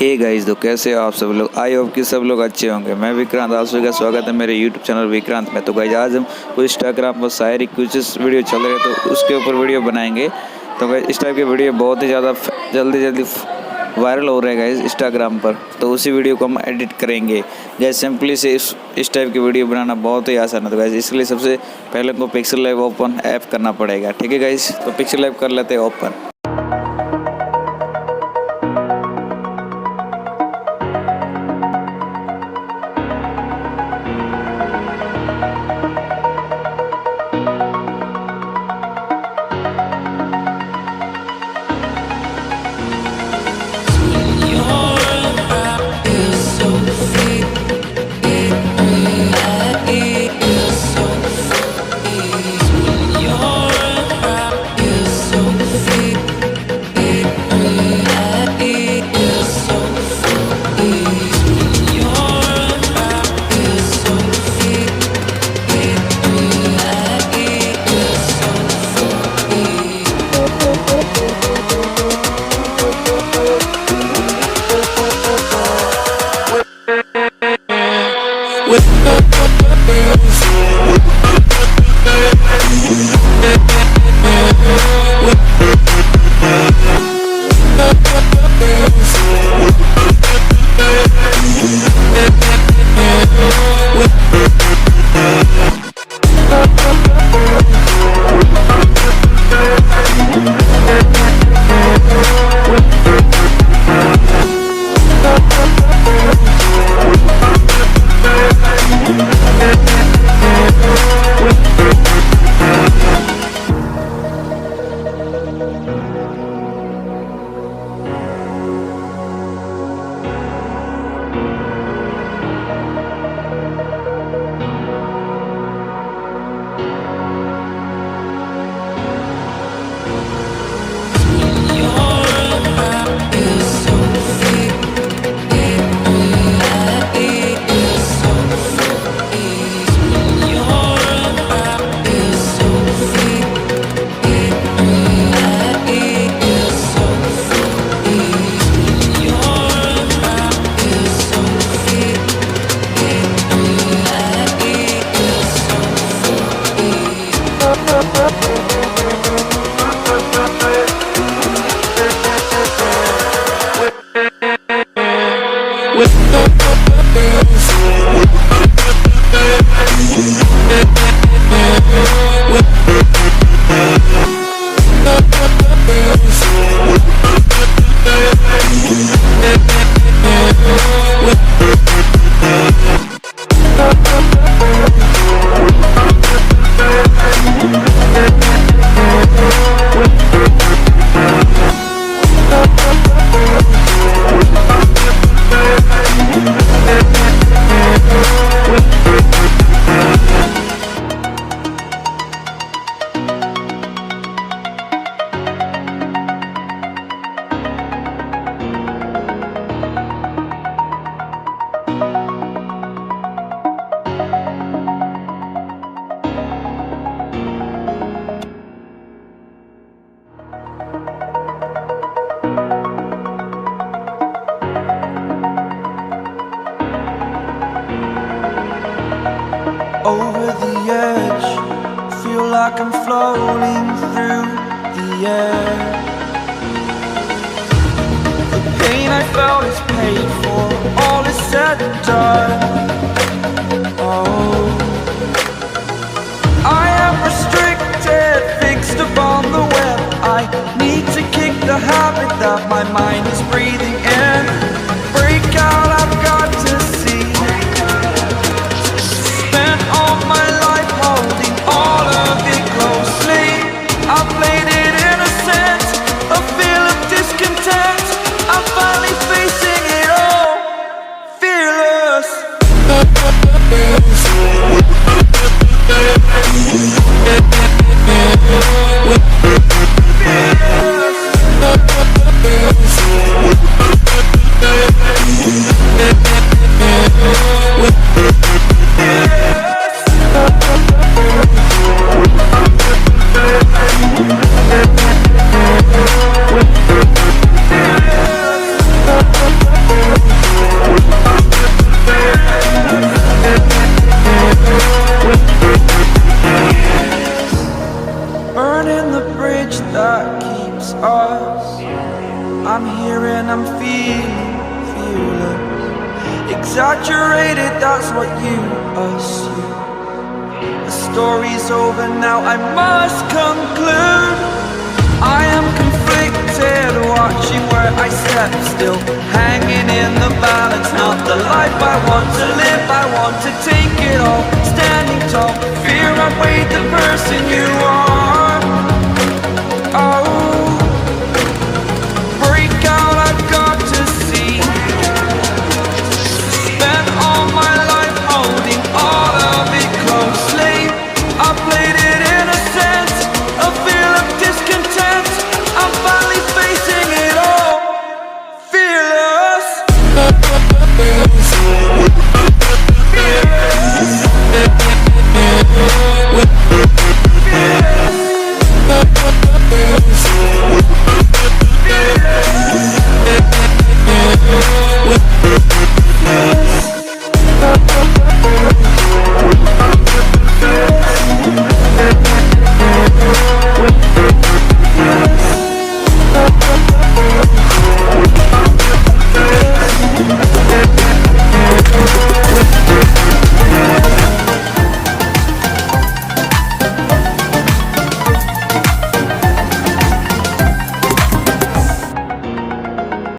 Hey guys, तो कैसे हो आप सब लोग। आई होप कि सब लोग अच्छे होंगे। मैं विक्रांत, आप सभी का स्वागत है मेरे यूट्यूब चैनल विक्रांत में। तो गाइस आज हम कुछ इंस्टाग्राम पर शायरी कुछ वीडियो चल रहे हैं तो उसके ऊपर वीडियो बनाएंगे। तो गाइस इस टाइप के वीडियो बहुत ही ज़्यादा जल्दी वायरल हो रहे हैं गाइस इंस्टाग्राम पर, तो उसी वीडियो को हम एडिट करेंगे गाइस। सिंपली से इस टाइप की वीडियो बनाना बहुत ही आसान है। तो गाइस इसके लिए सबसे पहले हमको पिक्सेलैब ओपन ऐप करना पड़ेगा, ठीक है गाइस। तो पिक्सेलैब कर लेते हैं open. Over the edge, feel like I'm floating through the air. The pain I felt is paid for, all is said and done. Oh, I am restricted, fixed upon the web. I need to kick the habit that my mind is breathing in. Break out, I've got to see. My life holding all of it closely. I played it innocent, a feel of discontent. I'm finally facing it all, fearless. Fearless. decided that's what you assume. The story's over now, I must conclude. I am conflicted, watching where I step still, hanging in the balance. Not the life I want to live, I want to take it all. Standing tall, fear I weighed the person you are.